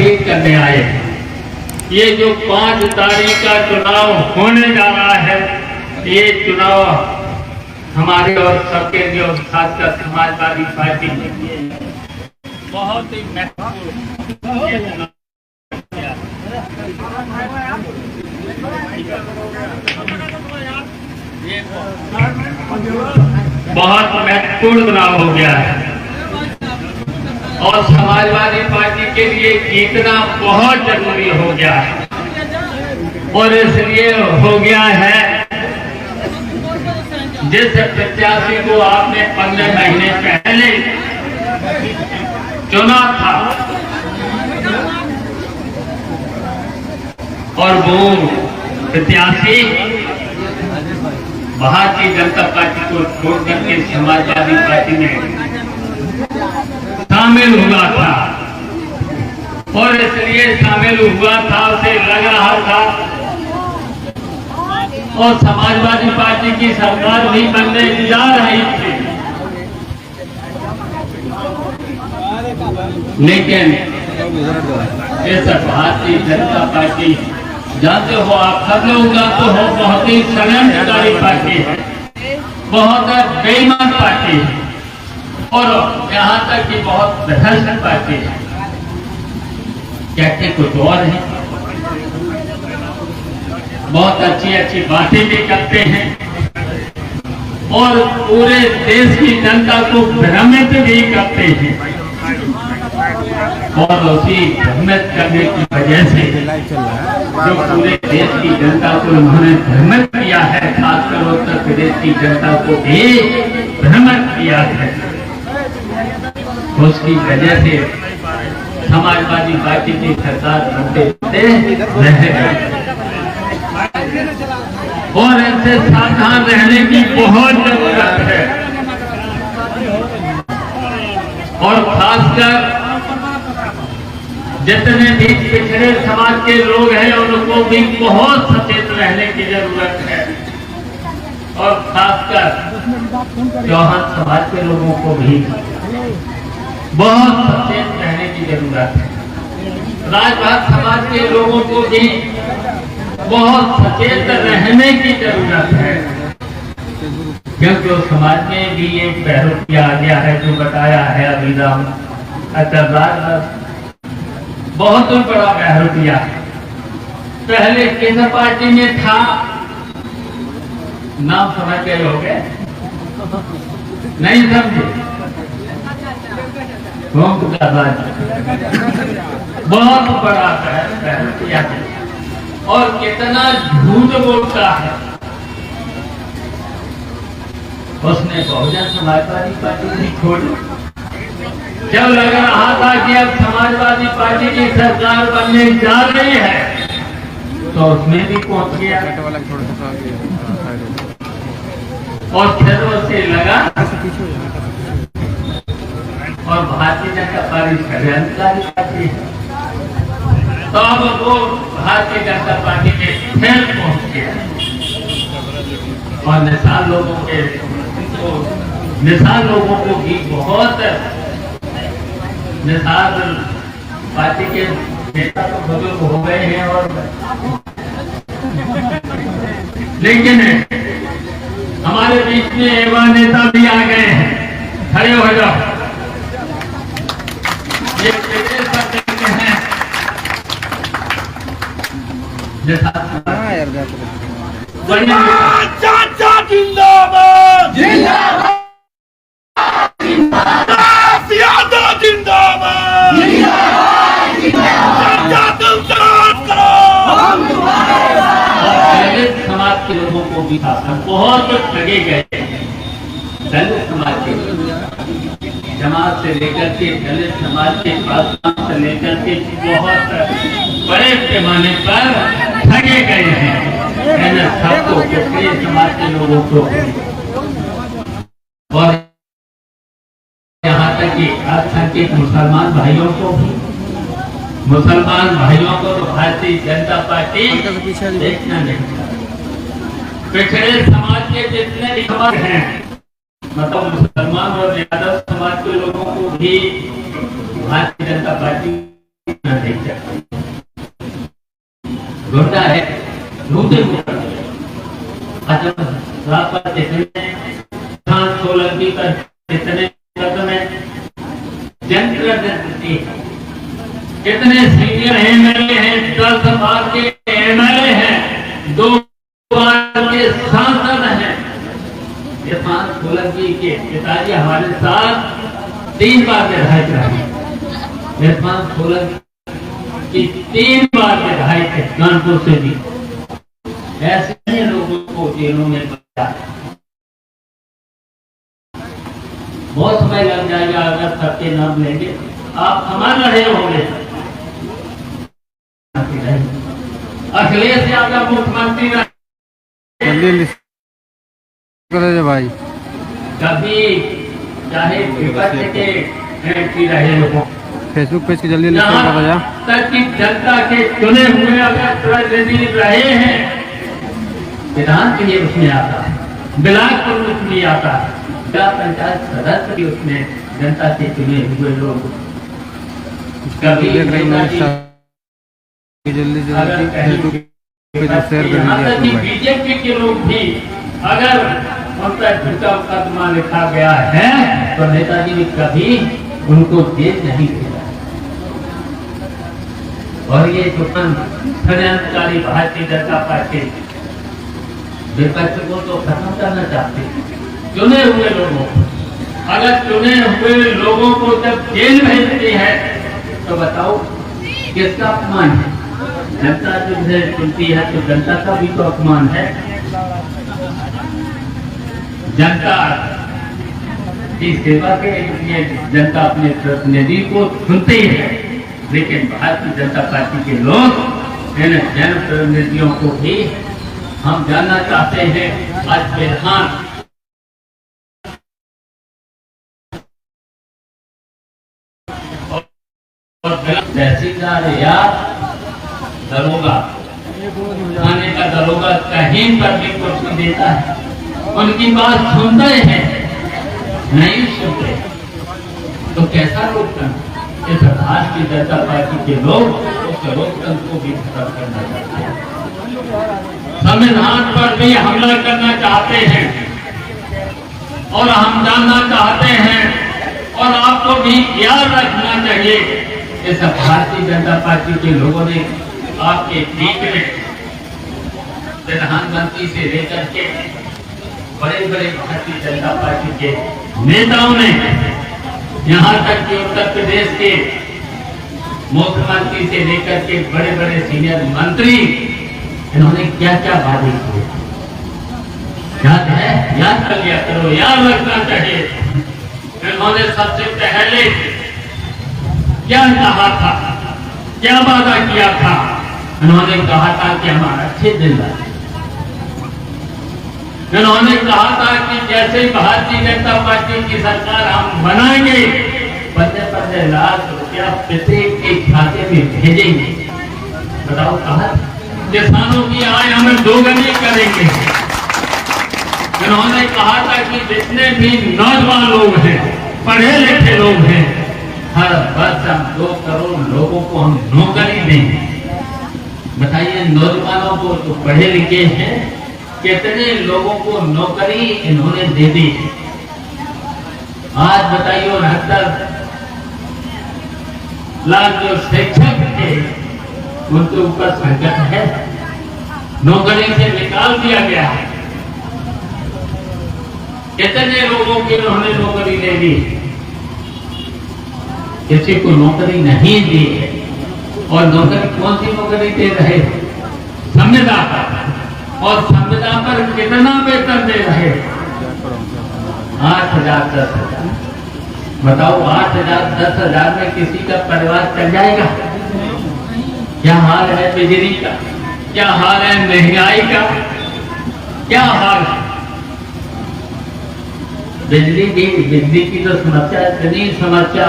Appeal करने आए हैं। ये जो 5 तारीख का चुनाव होने जा रहा है, ये चुनाव हमारे और सबके लिए और खासकर समाजवादी पार्टी के लिए बहुत ही महत्वपूर्ण, बहुत महत्वपूर्ण चुनाव हो गया है और समाजवादी पार्टी के लिए जीतना बहुत जरूरी हो गया है। और इसलिए हो गया है, जिस प्रत्याशी को आपने 15 महीने पहले चुना था और वो प्रत्याशी भारतीय जनता पार्टी को छोड़ करके समाजवादी पार्टी में शामिल हुआ था और इसलिए शामिल हुआ था, उसे लग रहा था और समाजवादी पार्टी की सरकार भी बनने जा रही थी, लेकिन इस भारतीय जनता पार्टी, जानते हो आप सब लोग जानते हो, बहुत ही षड्यंत्रकारी पार्टी है, बहुत बेईमान पार्टी है और यहाँ तक कि बहुत भ्रष्ट पार्टी है। कहते कुछ और है, बहुत अच्छी अच्छी बातें भी करते हैं और पूरे देश की जनता को भ्रमित भी करते हैं और उसी भ्रमित करने की वजह से जो पूरे देश की जनता को उन्होंने भ्रमित किया है, खासकर उत्तर प्रदेश की जनता को भी भ्रमित किया है, उसकी वजह से समाजवादी पार्टी की सरकार बनते रह गई और इससे सावधान रहने की बहुत जरूरत है। और खासकर जितने भी पिछड़े समाज के लोग हैं उनको भी बहुत सचेत रहने की जरूरत है और खासकर चौहान समाज के लोगों को भी बहुत सचेत रहने की जरूरत है। राजभात समाज के लोगों को भी बहुत सचेत रहने की जरूरत है, क्योंकि उस समाज में भी एक बहरूपिया आ गया है जो बताया है अभी राम अचरराज, बहुत बड़ा बहरूपिया है। पहले किस पार्टी में था, नाम समझ गए हो गए, नहीं समझे, बहुत बड़ा बहरूपिया है और कितना झूठ बोलता है। उसने बहुजन समाजवादी पार्टी भी छोड़ी, जब लग रहा था कि अब समाजवादी पार्टी की सरकार बनने जा रही है तो उसमें भी पहुंच गया और फिर उसे लगा और भारतीय जनता पार्टी षड्यंत्रकारी पार्टी है, तो अब वो भारतीय जनता पार्टी में फिर पहुंच गया और निशान लोगों को भी बहुत निशान पार्टी के नेता तो बुजुर्ग हो गए हैं और लेकिन हमारे बीच में युवा नेता भी आ गए हैं, खड़े हो जाओ। ये देखते हैं जिंदाबाद जिंदाबाद समाज के लोगों को भी बहुत ठगे गए। दलित समाज के जमात से लेकर के दलित समाज के पास से लेकर के बहुत बड़े पैमाने पर ठगे गए हैं सबको, समाज के लोगों को और यहाँ तक कि अल्पसंख्यक मुसलमान भाइयों को भी, मुसलमान भाइयों को तो भारतीय जनता पार्टी देखना नहीं। पिछड़े समाज के जितने भी समाज हैं, मतलब मुसलमान और यादव समाज के लोगों को भी भारतीय जनता पार्टी नहीं सकते। घुटना है घूमते सोलंकी पर कितने कदम है, जंत्र कितने सीनियर एमएलए हैं, 10 बार के एमएलए हैं, 2 बार के सांसद हैं। इरफान सोलंकी के पिताजी हमारे साथ 3 बार विधायक रहे। इरफान सोलंकी 3 बार विधायक थे कानपुर से भी। ऐसे लोगों को जेलों में बचा, बहुत समय लग जाएगा अगर सबके नाम लेंगे। आप संभाल रहे होंगे। अखिलेश यादव मुख्यमंत्री रहे भाई, कभी चाहे विपक्ष के एमपी रहे हो, फेसबुक पेज की जल्दी तक की जनता के चुने हुए अगर प्रतिनिधि रहे हैं, विधान के लिए उसमें आता है, बिलासपुर में उसमें आता है, जिला पंचायत सदस्य भी उसमें जनता के चुने हुए लोग। कभी जल्दी जल्दी बीजेपी के लोग भी अगर उन पर झूठा मुकदमा लिखा गया है तो नेताजी ने कभी उनको जेल नहीं भेजा। और ये षड्यंत्रकारी भारतीय जनता पार्टी विपक्ष को तो खत्म करना चाहते, चुने हुए लोगों को। अगर चुने हुए लोगों को जब जेल भेजती है तो बताओ किसका अपमान है? जनता जो चुनती है तो जनता का भी तो अपमान है। जनता की सेवा के लिए जनता अपने प्रतिनिधि को चुनती है, लेकिन भारतीय जनता पार्टी के लोग इन जनप्रतिनिधियों को भी हम जानना चाहते हैं। आज विधान तहसीलदार या दरोगा, थाने का दरोगा कहीं पर भी कुछ देता है, उनकी बात सुनते हैं, नहीं सुनते तो कैसा लोकतंत्र? इस भारतीय जनता पार्टी के लोग उस लोकतंत्र को भी खत्म करना चाहते हैं, संविधान पर भी हमला करना चाहते हैं। और हम जानना चाहते हैं और आपको भी याद रखना चाहिए, इस भारतीय जनता पार्टी के लोगों ने आपके बीच में प्रधानमंत्री से लेकर के बड़े बड़े भारतीय जनता पार्टी के नेताओं ने, यहाँ तक कि उत्तर प्रदेश के मुख्यमंत्री से लेकर के बड़े बड़े सीनियर मंत्री, इन्होंने क्या क्या वादे किए याद है? याद कर लिया करो, याद रखना चाहिए। इन्होंने सबसे पहले क्या कहा था, क्या वादा किया था? इन्होंने कहा था कि हमारा अच्छे दिन लाए। इन्होंने कहा था कि जैसे भारतीय जनता पार्टी की सरकार हम बनाएंगे, 15-15 लाख रुपया प्रत्येक के खाते में भेजेंगे। बताओ कहा, किसानों की आय हमें दोगुनी करेंगे। इन्होंने कहा था कि जितने भी नौजवान लोग हैं, पढ़े लिखे लोग हैं, हर वर्ष हम 2 करोड़ लोगों को हम नौकरी देंगे। बताइए, नौजवानों को जो पढ़े लिखे हैं, कितने लोगों को नौकरी इन्होंने दे दी। आज बताइए, 69 लाख जो शिक्षक थे उनके ऊपर संकट है, नौकरी से निकाल दिया गया है। कितने लोगों की इन्होंने नौकरी ले ली, किसी को नौकरी नहीं दी। और नौकरी कौन सी नौकरी दे रहे? संविदा पर। और संविदा पर कितना वेतन दे रहे? 8,000 10,000। बताओ, 8,000 10,000 में किसी का परिवार चल जाएगा? क्या हाल है बिजली का, क्या हाल है महंगाई का, क्या हाल है? बिजली की तो समस्या, इतनी समस्या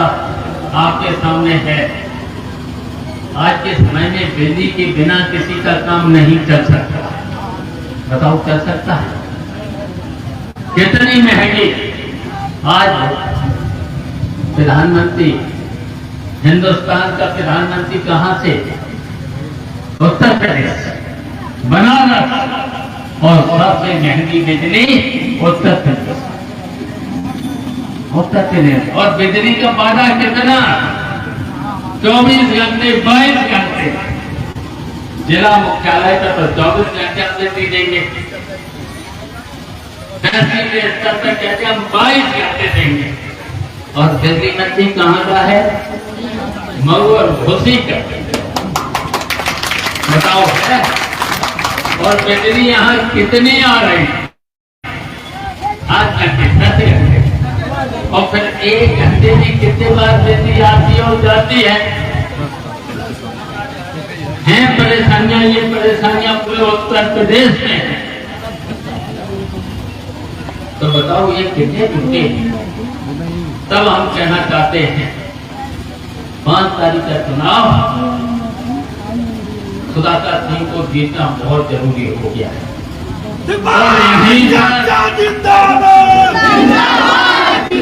आपके सामने है। आज के समय में बिजली के बिना किसी का काम नहीं चल सकता। बताओ, चल सकता है? कितनी महंगी। आज प्रधानमंत्री हिंदुस्तान का प्रधानमंत्री कहां से? उत्तर प्रदेश, बनारस, और सबसे महंगी बिजली उत्तर प्रदेश। उत्तर प्रदेश, और बिजली का वादा कितना? 24 घंटे, 22 घंटे। जिला मुख्यालय का तो 24 घंटे हम बिजली देंगे, तहसील के स्तर पर कहते हम 22 घंटे देंगे। और बिजली मंत्री कहाँ का है? मऊ और घोसी का, बताओ है। और बिजली यहाँ कितनी आ रही? 8 घंटे, 10 घंटे। और फिर 1 घंटे में कितने बार बिजली आती है और जाती है? हैं परेशानियां, ये परेशानियां पूरे उत्तर प्रदेश में है। तो बताओ ये कितने टूटे? तब हम कहना चाहते हैं 5 तारीख का चुनाव सुधाकर सिंह को जीतना बहुत जरूरी हो गया है।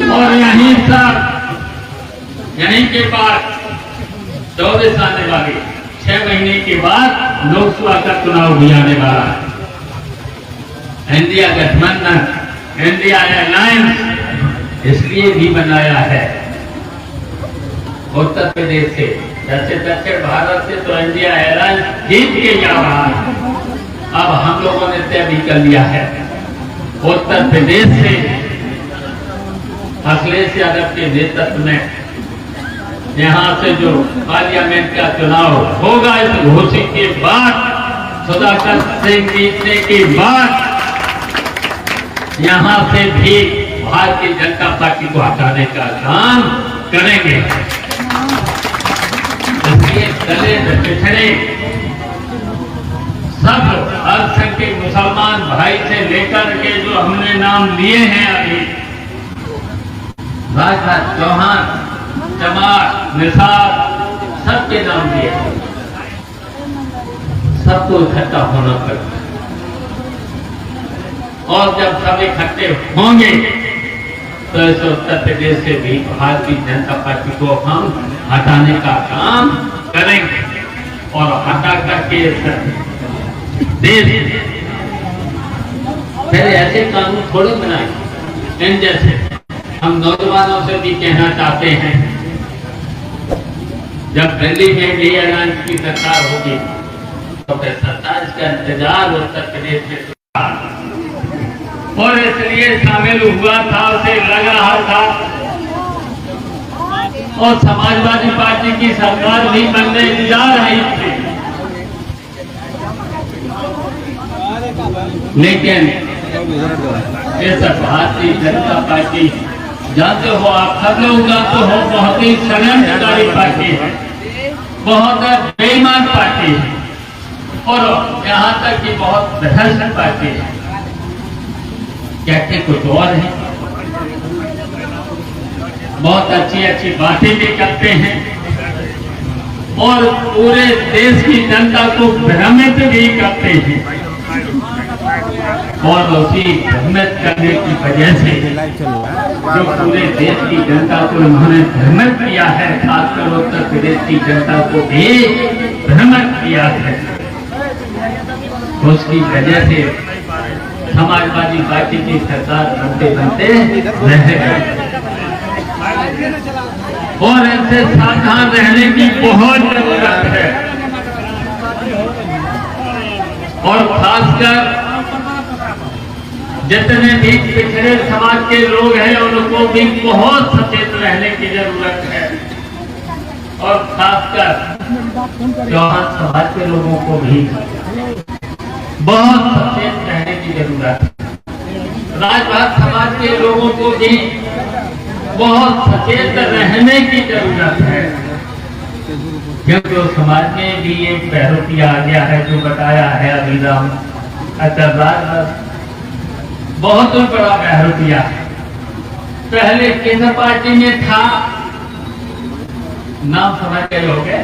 और यहीं के बाद 24 आने वाले 6 महीने के बाद लोकसभा का चुनाव भी आने वाला है। इंडिया गठबंधन, इंडिया अलायंस इसलिए भी बनाया है उत्तर प्रदेश से। जैसे दक्षिण भारत से तो इंडिया अलायंस जीत के जा रहा है, अब हम लोगों ने तय भी कर लिया है उत्तर प्रदेश से अखिलेश यादव के नेतृत्व में यहाँ से जो पार्लियामेंट का चुनाव होगा इस घोषित के बाद, सुधाकर सिंह जीतने के बाद, यहाँ से भी भारतीय जनता पार्टी को हटाने का काम करेंगे। इसलिए दलित, पिछड़े, सब अल्पसंख्यक मुसलमान भाई से लेकर के जो हमने नाम लिए हैं अभी, राजनाथ, चौहान, जमात, निसार, सबके नाम लिए, सबको इकट्ठा होना पड़ेगा। और जब सब इकट्ठे होंगे तो इस उत्तर प्रदेश से भी भारतीय जनता पार्टी को हम हटाने का काम करेंगे। और हटा करके देश फिर ऐसे कानून थोड़े बनाए इन जैसे। हम नौजवानों से भी कहना चाहते हैं, जब दिल्ली में भी अलायंस की सरकार होगी तो फिर 27 का इंतजार उत्तर प्रदेश में, और इसलिए शामिल हुआ था, उसे लग रहा था। और समाजवादी पार्टी की सरकार भी बनने जा रही थी, लेकिन इस भारतीय जनता पार्टी, जानते हो आप सब लोग जानते हो, बहुत ही षड्यंत्रकारी पार्टी है, बहुत बेईमान पार्टी है, और यहाँ तक कि बहुत भ्रष्ट पार्टी है। कहते कुछ और है, बहुत अच्छी अच्छी बातें भी करते हैं और पूरे देश की जनता को भ्रमित भी करते हैं। और उसी भ्रमित करने की वजह से जो पूरे देश की जनता को उन्होंने भ्रमित किया है, खासकर उत्तर प्रदेश की जनता को भी भ्रमित किया है, उसकी वजह से समाजवादी पार्टी की सरकार बनते बनते रह गई। और इनसे सावधान रहने की बहुत जरूरत है। और खासकर जितने भी पिछड़े समाज के लोग हैं उनको भी बहुत सचेत रहने की जरूरत है। और खासकर चौहान समाज के लोगों को भी बहुत सचेत रहने की जरूरत है। राजभात समाज के लोगों को भी बहुत सचेत रहने की जरूरत है, क्योंकि उस समाज में भी एक बहरूपिया आ गया है, जो बताया है अभी राम अचार्य, बहुत बड़ा बहरूपिया है। पहले किस पार्टी में था, नाम समझ गए हो गए,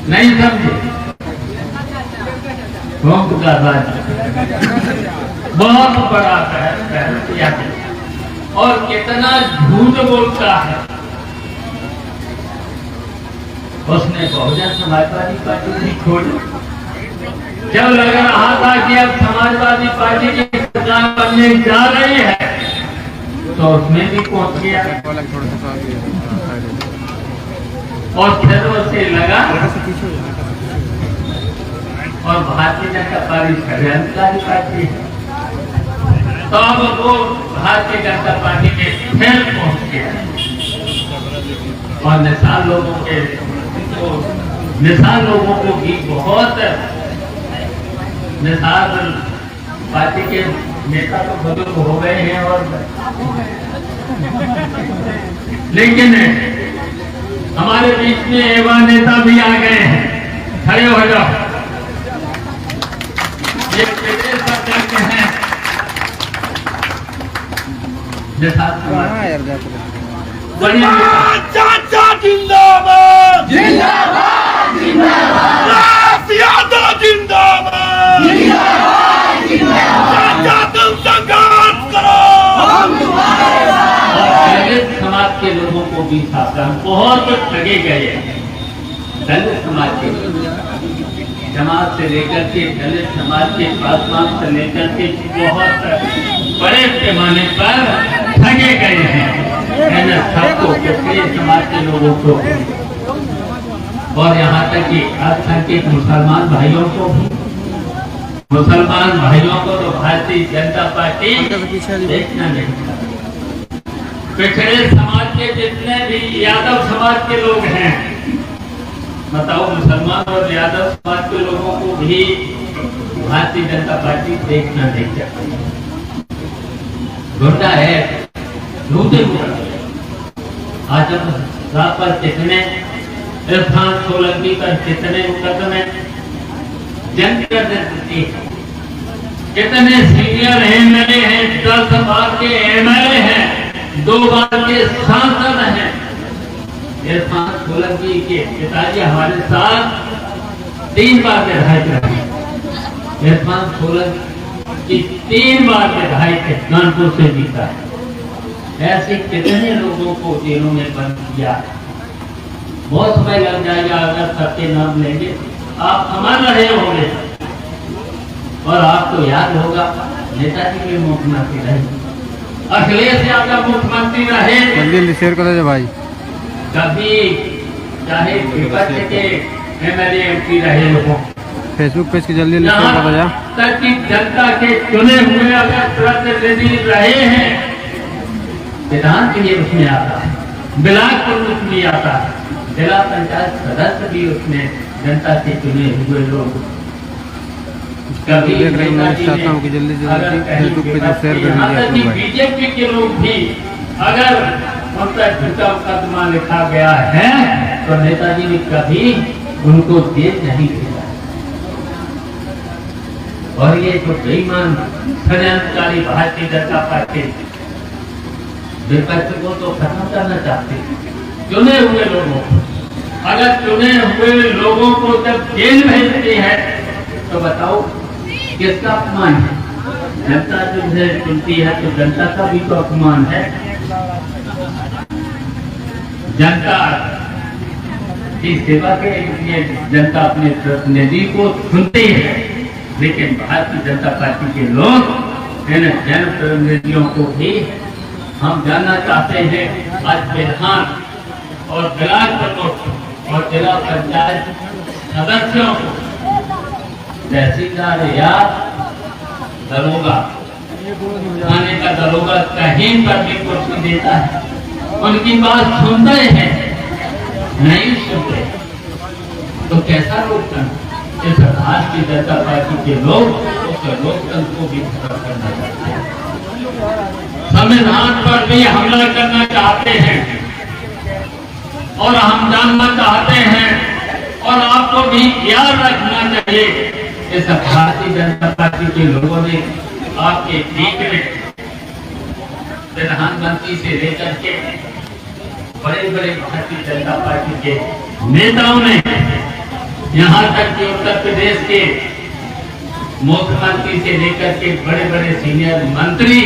नहीं समझे, का राज बहुत बड़ा बहरूपिया है। और कितना झूठ बोलता है, उसने बहुजन समाजवादी पार्टी भी छोड़ी। जब लग रहा था कि अब समाजवादी पार्टी की सरकार बनने जा रही है तो उसमें भी पहुंच गया और फिर उसे लगा और भारतीय जनता पार्टी षड्यंत्रकारी पार्टी है, तो अब वो भारतीय जनता पार्टी में फिर पहुंच गया और निशान लोगों को भी बहुत निशान पार्टी के नेता तो बुजुर्ग हो गए हैं और लेकिन हमारे बीच में युवा नेता भी आ गए हैं। खड़े हो जाओ, ये प्रदेश अध्यक्ष हैं चाचा जिंदाबाद जिंदाबाद जिंदाबाद यादव जिंदाबाद जिंदाबाद चाचा तुम संघर्ष करो हम तुम्हारे साथ। दलित समाज के लोगों को भी शासन बहुत ठगे गए। दलित समाज के जमात से लेकर के दलित समाज के पासवान से लेकर के बहुत बड़े पैमाने पर ठगे गए हैं सबको, क्षत्रिय समाज के लोगों को और यहाँ तक कि अल्पसंख्यक मुसलमान भाइयों को भी। मुसलमान भाइयों को तो भारतीय जनता पार्टी देखना नहीं चाहती। पिछड़े समाज के जितने भी यादव समाज के लोग हैं, बताओ मुसलमान और यादव समाज के लोगों को भी भारतीय जनता पार्टी देखना नहीं चाहती। गुंडा है, लूटे हुए आज रात पर कितने इरफान सोलंकी पर कितने मुकदमे जंग कर देती है, कितने सीनियर एमएलए हैं, 10 बार के एमएलए हैं, 2 बार के सांसद हैं। इरफान सोलंकी के पिताजी हमारे साथ 3 बार विधायक रहे। इरफान सोलंकी 3 बार विधायक है, कानपुर से जीता है। ऐसे कितने लोगों को जेलों में बंद किया। बहुत समय लग जाएगा अगर सबके नाम लेंगे, आप समझ रहे होंगे। और आपको याद होगा नेताजी के मुख्यमंत्री रहे, अखिलेश यादव मुख्यमंत्री रहे। जल्दी शेयर कर दे भाई। कभी चाहे विपक्ष के एमएलए एमपी रहे हो, फेसबुक पेज की जल्दी शेयर कर दे। तक कि जनता के चुने हुए अगर प्रतिनिधि रहे हैं, विधान के लिए उसमें आता है, बिलासपुर उसमें आता है, जिला पंचायत सदस्य भी उसमें जनता से चुने हुए लोग। कभी बीजेपी के लोग भी अगर उन पर झूठा मुकदमा लिखा गया है तो नेताजी ने कभी उनको जेल नहीं भेजा। और ये जो बेईमान षड्यंत्रकारी भारतीय जनता पार्टी विपक्ष को तो खत्म करना चाहते। चुने हुए लोगों को, अगर चुने हुए लोगों को जब जेल भेजती है तो बताओ किसका अपमान है? जनता जो चुनती है तो जनता का भी तो अपमान है। जनता की सेवा के लिए जनता अपने प्रतिनिधि को चुनती है, लेकिन भारतीय जनता पार्टी के लोग इन जनप्रतिनिधियों को भी हम जानना चाहते हैं। आज विधान और बिलासपुर और जिला पंचायत सदस्यों को तहसीलदार या दरोगा, थाने का दरोगा कहीं पर भी कुर्सी देता है, उनकी बात सुनते हैं, नहीं सुनते तो कैसा लोकतंत्र? इस भारतीय जनता पार्टी के लोग उस लोकतंत्र को भी खत्म करना चाहते हैं, संविधान पर भी हमला करना चाहते हैं। और हम जानना चाहते हैं और आपको भी याद रखना चाहिए, इस भारतीय जनता पार्टी के लोगों ने आपके बीच में प्रधानमंत्री से लेकर के बड़े बड़े भारतीय जनता पार्टी के नेताओं ने, यहाँ तक कि उत्तर प्रदेश के मुख्यमंत्री से लेकर के बड़े बड़े सीनियर मंत्री,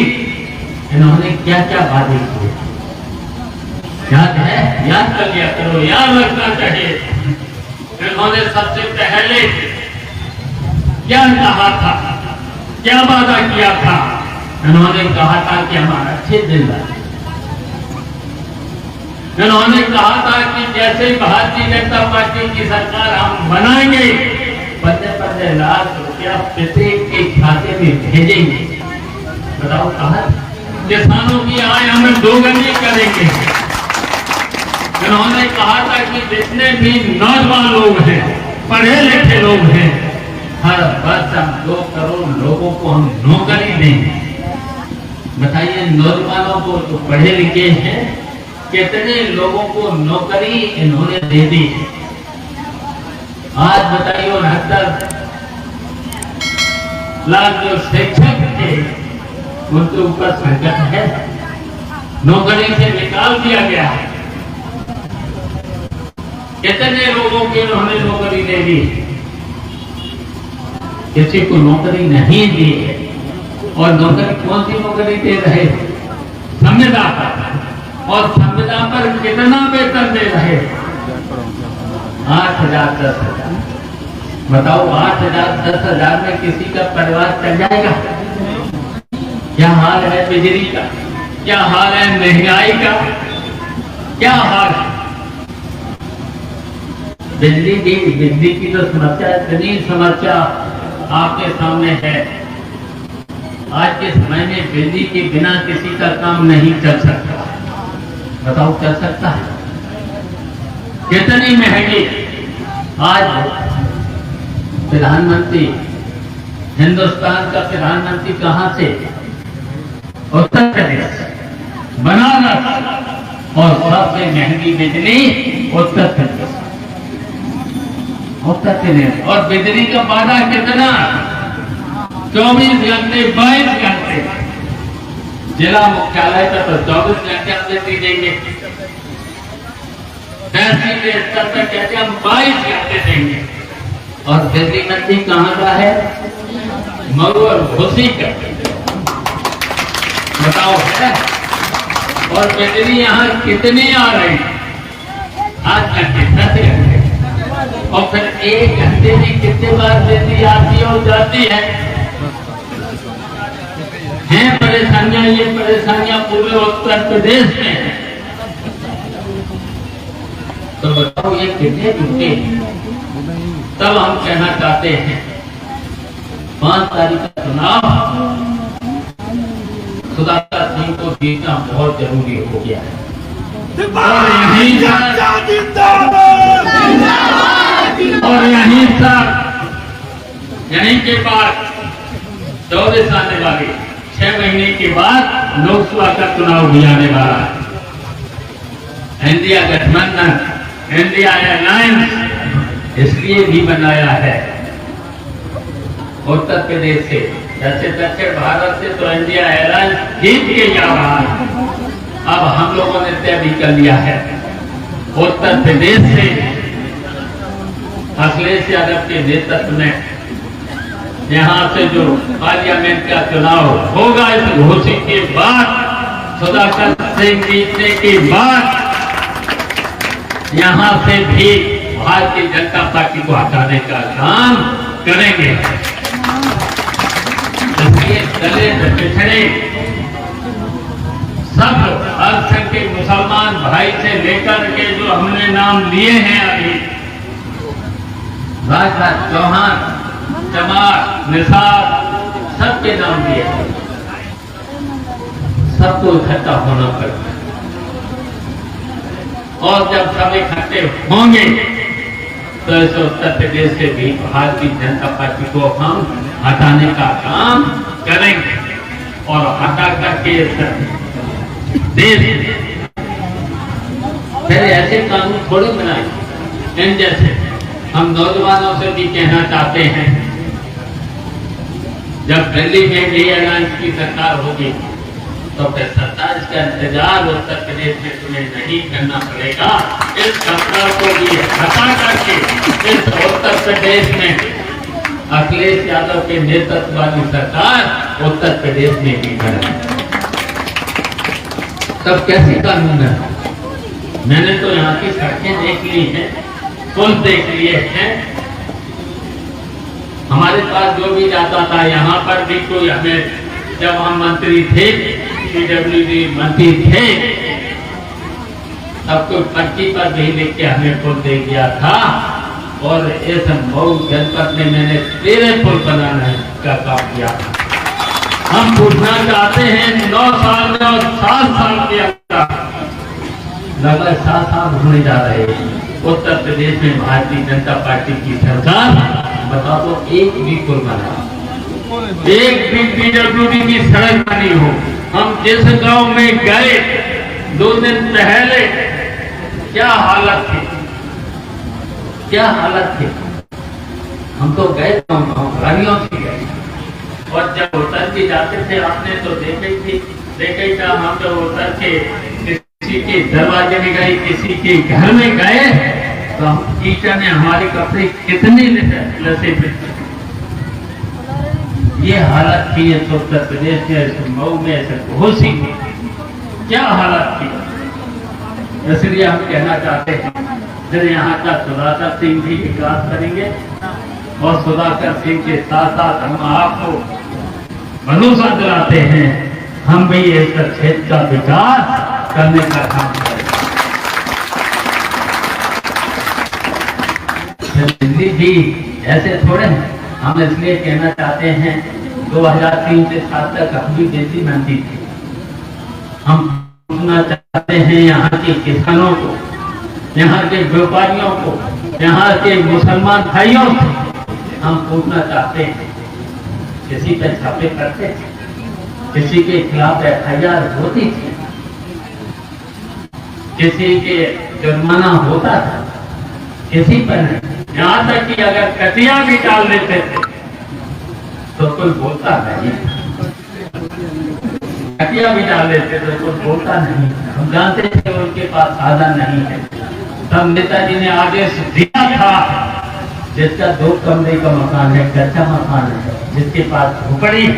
इन्होंने क्या क्या वादे किए। याद है? याद कर लिया करो, याद रखना चाहिए। इन्होंने सबसे पहले क्या कहा था, क्या वादा किया था? इन्होंने कहा था कि हमारा अच्छे दिन रहे। इन्होंने कहा था कि जैसे भारतीय जनता पार्टी की सरकार हम बनाएंगे, 15-15 लाख रुपया प्रत्येक के खाते में भेजेंगे। बताओ कहा? किसानों की आय हमें दोगुनी करेंगे। इन्होंने कहा था कि जितने भी नौजवान लोग हैं, पढ़े लिखे लोग हैं, हर वर्ष हम 2 करोड़ लोगों को हम नौकरी देंगे। बताइए, नौजवानों को जो पढ़े लिखे हैं, कितने लोगों को नौकरी इन्होंने दे दी है? आज बताइए, 69 लाख जो शिक्षक थे उनके ऊपर संकट है, नौकरी से निकाल दिया गया है। कितने लोगों की इन्होंने नौकरी दे दी? किसी को नौकरी नहीं दी है। और नौकरी कौन सी नौकरी दे रहे? संविदा पर। और संविदा पर कितना वेतन दे रहे? 8,000 10,000। बताओ, 8,000 10,000 में किसी का परिवार चल जाएगा? क्या हाल है बिजली का, क्या हाल है महंगाई का, क्या हाल है? बिजली की तो समस्या, इतनी समस्या आपके सामने है। आज के समय में बिजली के बिना किसी का काम नहीं चल सकता। बताओ, चल सकता है? कितनी महंगी। आज प्रधानमंत्री, हिंदुस्तान का प्रधानमंत्री कहां से? उत्तर प्रदेश, बनारस। और सबसे महंगी बिजली उत्तर प्रदेश। और बिजली का वादा कितना? 24 घंटे 22 घंटे। जिला मुख्यालय पर तो 24 घंटे हम बिजली देंगे, तहसील के स्तर पर कहते हम 22 घंटे देंगे। और बिजली मंत्री कहाँ का है? मऊ और घोसी का। बताओ है? और बिजली यहाँ कितनी आ रही? 8 घंटे 10 घंटे। और फिर 1 घंटे में कितने बार बिजली आती और जाती है? हैं परेशानियां, ये परेशानियां पूरे उत्तर प्रदेश में है। तो बताओ, ये कितने टूटे? तब हम कहना चाहते हैं 5 तारीख का चुनाव सुधाकर सिंह को जीतना बहुत जरूरी हो गया है। और यहीं के बाद 24 आने वाली 6 महीने के बाद लोकसभा का चुनाव भी आने वाला है। इंडिया गठबंधन, इंडिया अलायंस इसलिए भी बनाया है उत्तर प्रदेश से। जैसे दक्षिण भारत से तो इंडिया अलायंस जीत के जा रहा है। अब हम लोगों ने तय भी कर लिया है, उत्तर प्रदेश से अखिलेश यादव के नेतृत्व में यहाँ से जो पार्लियामेंट का चुनाव होगा, इस घोषणा के बाद, सुधाकर सिंह जीतने के बाद, यहाँ से भी भारतीय जनता पार्टी को हटाने का काम करेंगे। इसलिए दलित, पिछड़े, सब अल्पसंख्यक मुसलमान भाई से लेकर के जो हमने नाम लिए हैं अभी, राजनाथ, चौहान, जमात, निसार, सबके नाम दिए, सबको इकट्ठा होना पड़ता है। और जब सब इकट्ठे होंगे तो इस उत्तर प्रदेश से भी भारतीय जनता पार्टी को हम हटाने का काम करेंगे। और हटा करके देश फिर ऐसे कानून थोड़े बनाए इन जैसे। हम नौजवानों से भी कहना चाहते हैं, जब दिल्ली में भी अलायंस की सरकार होगी तो फिर 27 का इंतजार उत्तर प्रदेश में तुम्हें नहीं करना पड़ेगा। इस सरकार को भी हटा करके इस उत्तर प्रदेश में अखिलेश यादव के नेतृत्व वाली सरकार उत्तर प्रदेश में भी करेगी। तब कैसे कानून है? मैंने तो यहाँ की सड़कें देख ली हैं, पुल देख लिए हैं। हमारे पास जो भी जाता था, यहाँ पर भी कोई हमें, जब हम मंत्री थे, पीडब्ल्यूडी मंत्री थे, तब कोई पर्ची पर भी लिख के हमें पुल दे दिया था। और इस मऊ जनपद में मैंने 13 पुल बनाने का काम किया था। हम पूछना चाहते हैं 9 साल में और 7 साल के अंदर, लगभग 7 साल होने जा रहे हैं, उत्तर प्रदेश में भारतीय जनता पार्टी की सरकार, बताओ तो एक भी पुल बना, एक भी पीडब्ल्यूडी की सड़क बनी हो। हम जिस गांव में गए 2 दिन पहले, क्या हालत थी, क्या हालत थी। हम तो गए गाड़ियों से गए, और जब उतर के जाते थे, आपने तो देखा ही था, हम जब उतर के किसी के दरवाजे में गए, किसी के घर में गए, तो हम कीचड़ ने हमारे कपड़े कितने लसे थे। ये हालत थी इस उत्तर प्रदेश में, मऊ में ऐसे बहुत सी क्या हालत थी। इसलिए हम कहना चाहते हैं, फिर यहाँ का सुधाकर सिंह भी विकास करेंगे, और सुधाकर सिंह के साथ साथ हम आपको भरोसा दिलाते हैं, हम भी इस क्षेत्र का विकास करने का काम करेंगे। दिल्ली भी ऐसे थोड़े हैं, हम इसलिए कहना चाहते हैं, 2003 से 7 तक हम भी दिल्ली मंत्री थे। हम पूछना चाहते हैं यहाँ के किसानों को, यहाँ के व्यापारियों को, यहाँ के मुसलमान भाइयों से हम पूछना चाहते हैं, किसी पे छापे करते थे, किसी के खिलाफ FIR होती थी, किसी के जुर्माना होता था, किसी पर नहीं। यहाँ तक कि अगर कटिया भी डाल देते थे तो कोई बोलता नहीं, कटिया भी डाल देते तो कोई बोलता नहीं। हम जानते थे उनके पास साधन नहीं है। तब नेताजी ने आदेश दिया था, जिसका 2 कमरे का मकान है, कच्चा मकान है, जिसके पास झोपड़ी है,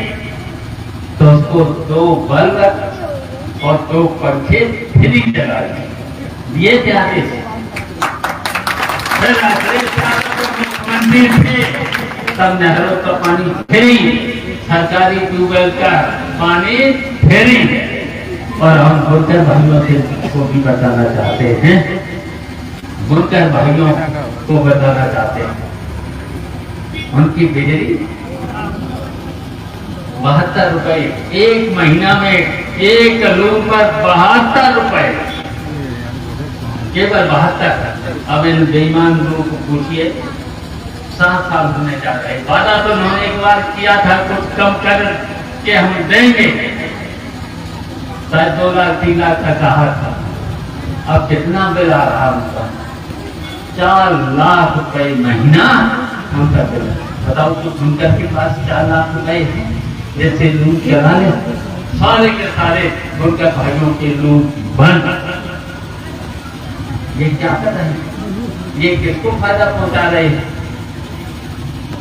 तो उसको 2 बल्ब और 2 पंखे फ्री चला दिए थे आदेश। मुख्यमंत्री थे तब नहरों का पानी फ्री, सरकारी ट्यूबवेल का पानी फ्री। और हम बुनकर भाइयों से को भी बताना चाहते हैं, बुनकर भाइयों को बताना चाहते हैं, उनकी बिजली 72 रुपए, एक महीना में एक रूम पर 72 रुपए, केवल 72। अब इन बेईमान लोगों को पूछिए, 7 साल होने जा रहे। वादा तो उन्होंने एक बार किया था, कुछ कम कर के हम देंगे, शायद 2 लाख 3 लाख का कहा था। अब कितना बिल आ रहा उनका? 4 लाख रुपए महीना उनका बिल। बताओ तो उनका के पास 4 लाख रुपए जैसे लूट चला ले, सारे के सारे उनका भाइयों के लूट बंद। ये क्या कर रहे हैं? ये किसको फायदा पहुंचा रहे हैं?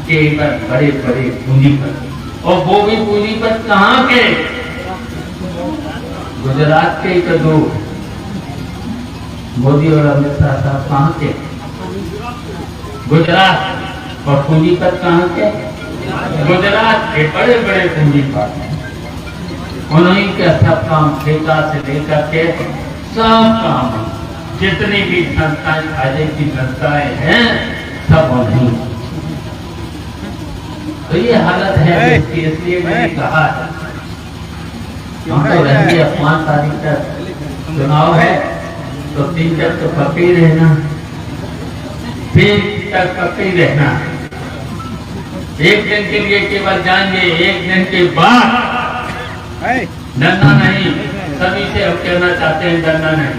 केवल बड़े बड़े पूंजीपति, और वो भी पूंजीपति कहाँ के? गुजरात के। तो 2 मोदी और अमित शाह साहब कहाँ के? गुजरात। और पूंजीपति कहाँ के? गुजरात के बड़े बड़े पूंजीपति। उन्हीं के सब काम, ठेका से लेकर के सब काम, जितनी भी संस्थाएं, फायदे की संस्थाएं हैं, सब उन्हीं। तो ये हालत है, इसलिए मैंने कहा हम तो रहेंगे। 5 तारीख तक चुनाव है, तो 3 तक तो पक्के ही रहना, 3 तक पक्के ही रहना। 1 दिन के लिए केवल जाएंगे, 1 दिन के बाद डरना नहीं। सभी से हम कहना चाहते हैं, डरना नहीं।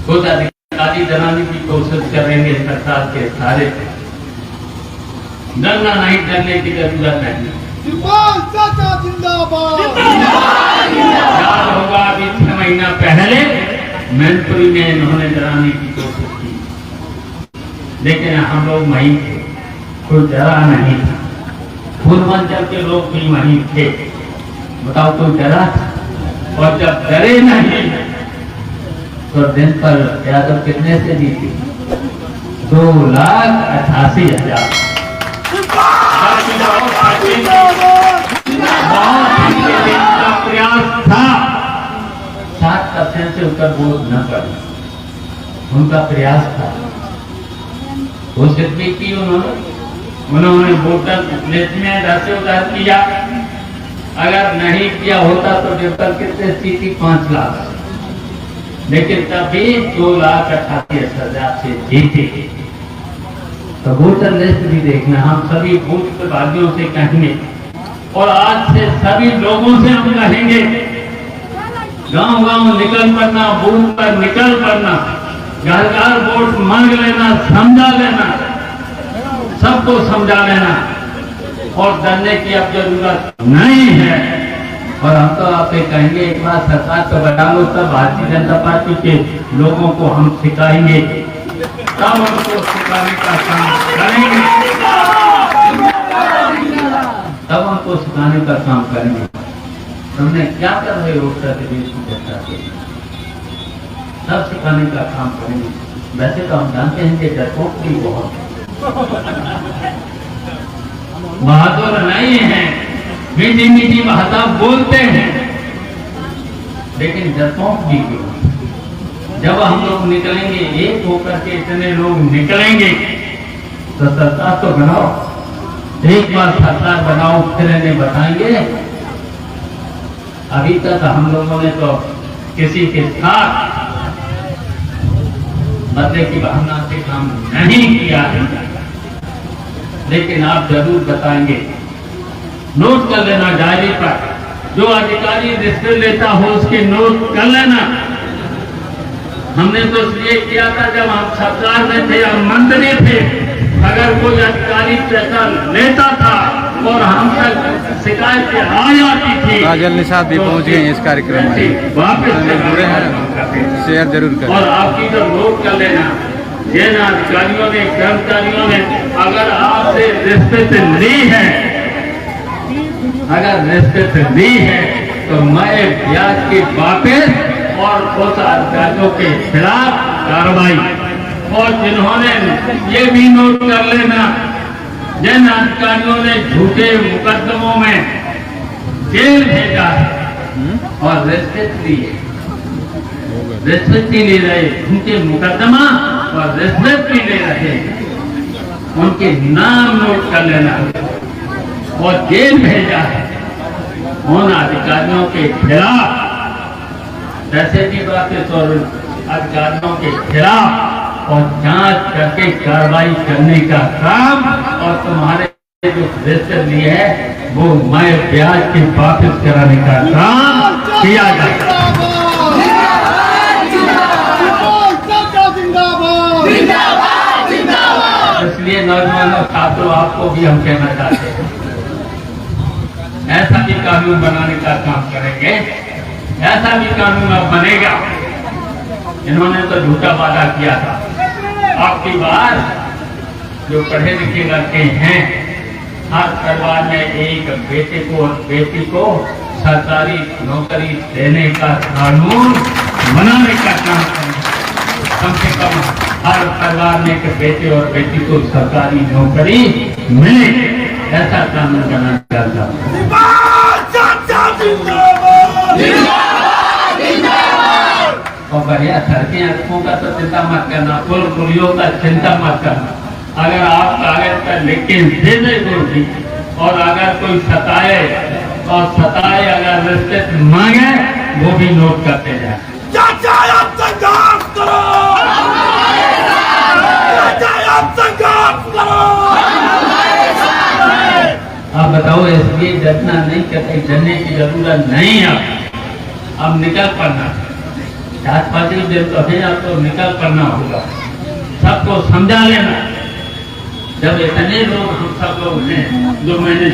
खुद अधिकारी जलाने की कोशिश करेंगे सरकार के सारे, डरना नहीं, डरने की जरूरत नहीं। याद होगा अभी 6 महीना पहले मैनपुरी में इन्होंने डराने की कोशिश की, लेकिन हम लोग वहीं थे, कोई डरा नहीं था। पूर्वांचल के लोग भी वहीं थे। बताओ कोई डरा? और जब डरे नहीं तो दिन पर यादव कितने से जीती? 2,88,000। प्रयास था 7% से ऊपर वोट न करना, उनका प्रयास था। कोशिश भी की उन्होंने वोटर लिस्ट में रद्द किया। अगर नहीं किया होता तो डिम्पल कितने जीती? 5 लाख, लेकिन तभी 2,88,000 से जीते। तो वोटर लिस्ट भी देखना, हम सभी बूथ भाइयों से कहेंगे और आज से सभी लोगों से हम कहेंगे, गांव-गांव निकल पड़ना, बूथ पर निकल पड़ना, घर-घर वोट मांग लेना, समझा लेना, सबको समझा लेना और डरने की अब जरूरत नहीं है। और हम तो आपसे कहेंगे एक बार सरकार तो बता लो, तब भारतीय जनता पार्टी के लोगों को हम सिखाएंगे, तब उनको सिखाने का काम करेंगे, तब उनको सिखाने का काम करेंगे। हमने क्या कर रहे हो प्रदेश की जनता के, सब सिखाने का काम करेंगे। वैसे तो हम जानते हैं कि डरपोक भी बहुत बहादुर नहीं है, मीठी मीठी भाषा बोलते हैं, लेकिन डरपोक भी क्यों? जब हम लोग निकलेंगे, एक होकर के इतने लोग निकलेंगे, तो सरकार तो बनाओ, एक बार सरकार बनाओ, फिर इन्हें बताएंगे। अभी तक हम लोगों ने तो किसी के साथ बदले की भावना से काम नहीं किया है, लेकिन आप जरूर बताएंगे। नोट कर लेना डायरी पर, जो अधिकारी रिश्वत लेता हो उसके नोट कर लेना। हमने तो इसलिए किया था जब हम सरकार में थे, हम मंत्री थे, अगर कोई अधिकारी पैसा लेता था और हम तक शिकायत आ जाती थी, काजल निषाद भी पहुंच गए इस कार्यक्रम में, वापस बुरे हैं, शेयर जरूर करें। और आपकी तो नोट कर लेना, जिन अधिकारियों ने, कर्मचारियों ने अगर आपसे रिश्वत ली है, अगर रिश्वत ली है, तो मैं ब्याज की वापस और उस अधिकारियों के खिलाफ कार्रवाई। और जिन्होंने ये भी नोट कर लेना, जिन अधिकारियों ने झूठे मुकदमों में जेल भेजा है और रिश्वत ली है, रिश्वत भी ले रहे, उनके मुकदमा और रिश्वत भी ले रहे, उनके नाम नोट कर लेना और जेल भेजा है, उन अधिकारियों के खिलाफ जैसे भी बातें तो अधिकारियों के खिलाफ और जांच करके कार्रवाई करने का काम, और तुम्हारे जो रिश्वत लिए है वो मैं ब्याज की वापस कराने का काम किया जाएगा। इसलिए नौजवानों, छात्रों, आपको भी हम कहना चाहते हैं, ऐसा भी कानून बनाने का काम करेंगे, ऐसा भी कानून अब बनेगा। इन्होंने तो झूठा वादा किया था। आपकी बार जो पढ़े लिखे लड़के हैं, हर परिवार में एक बेटे को और बेटी को सरकारी नौकरी देने का कानून बनाने का काम करेंगे। कम से कम हर परिवार में एक बेटे और बेटी को सरकारी नौकरी मिले, ऐसा कानून बनाना चाहता हूँ। और बढ़िया सड़कें अटकों का तो चिंता मत करना, पुल पुलियों का चिंता मत करना। अगर आप कागज पर लिख के दे दे और अगर कोई सताए अगर रिश्वत मांगे, वो भी नोट करते जाए। संघर्ष करो, संघर्ष करो। आप बताओ, इसलिए डरना नहीं, करते डरने की जरूरत नहीं। अब निकल पड़ना, 4-5 दिन तो है, अब तो निकल पड़ना होगा, सबको समझा लेना। जब इतने लोग, हम सब लोग हैं, जो मैंने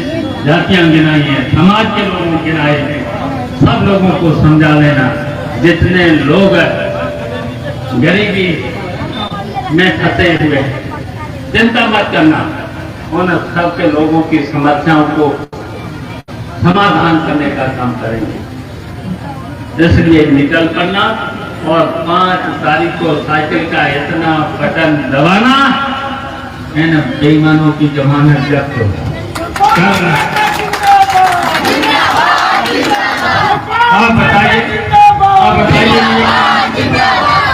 जातियां गिनाई हैं, समाज के लोग गिनाए हैं, सब लोगों को समझा लेना। जितने लोग गरीबी में फंसे हुए, चिंता मत करना, उन सबके लोगों की समस्याओं को समाधान करने का काम करेंगे। इसलिए निकल पड़ना और 5 तारीख को साइकिल का इतना बटन दबाना इन बेईमानों की जमानत जब्त हो।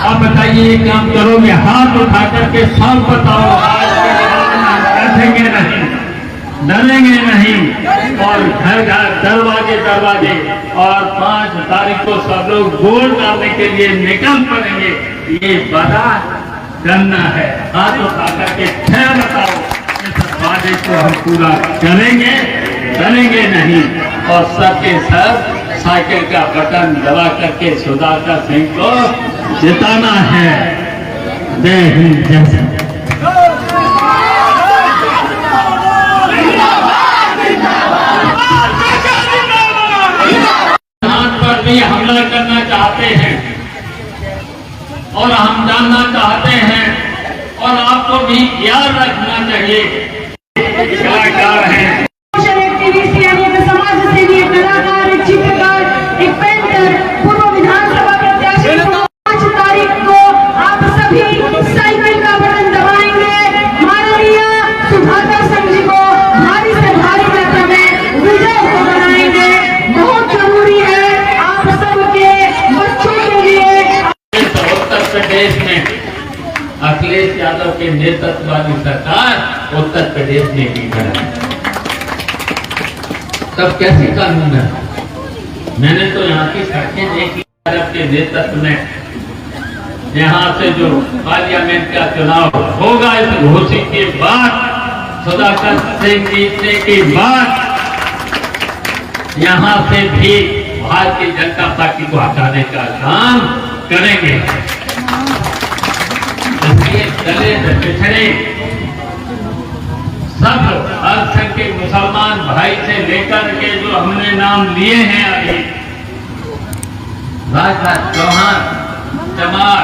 आप बताइए ये काम करोगे? हाथ उठा करके सब बताओ। आज के बैठेंगे नहीं, डरेंगे नहीं और घर घर दरवाजे और 5 तारीख को सब लोग वोट डालने के लिए निकल पड़ेंगे। ये वादा करना है। हाथ उठा करके बताओ इस वादे को हम पूरा करेंगे, डरेंगे नहीं और सबके सब साइकिल का बटन दबा करके सुधाकर सिंह को जिताना है। जय हिंद, जय हिंद। पर भी हमला करना चाहते हैं और हम जानना चाहते हैं और आपको भी याद रखना चाहिए कलाकार हैं, एक्टिविस्ट यानी समाज सेवी, कलाकार, एक चित्रकार, एक पेंटर, पूर्व विधानसभा प्रत्याशी। 5 तारीख को आप सभी साइकिल का बटन दबाएंगे। माननीय सुधाकर सिंह जी को भारी से भारी मात्रा में विजय को बनाएंगे। बहुत जरूरी है आप सबके बच्चों के लिए। उत्तर प्रदेश में अखिलेश यादव के नेतृत्व वाली सरकार उत्तर प्रदेश में भी बना। तब कैसी कानून है? मैंने तो यहाँ की सड़कें देखी। के नेतृत्व में यहाँ से जो पार्लियामेंट का चुनाव होगा इस घोषित के बाद, सुधाकर सिंह जीतने के बाद यहाँ से भी भारतीय जनता पार्टी को हटाने का काम करेंगे। इसलिए दलित, पिछड़े सब अल्पसंख्यक मुसलमान भाई से लेकर के जो हमने नाम लिए हैं अभी, राजनाथ चौहान, चमार,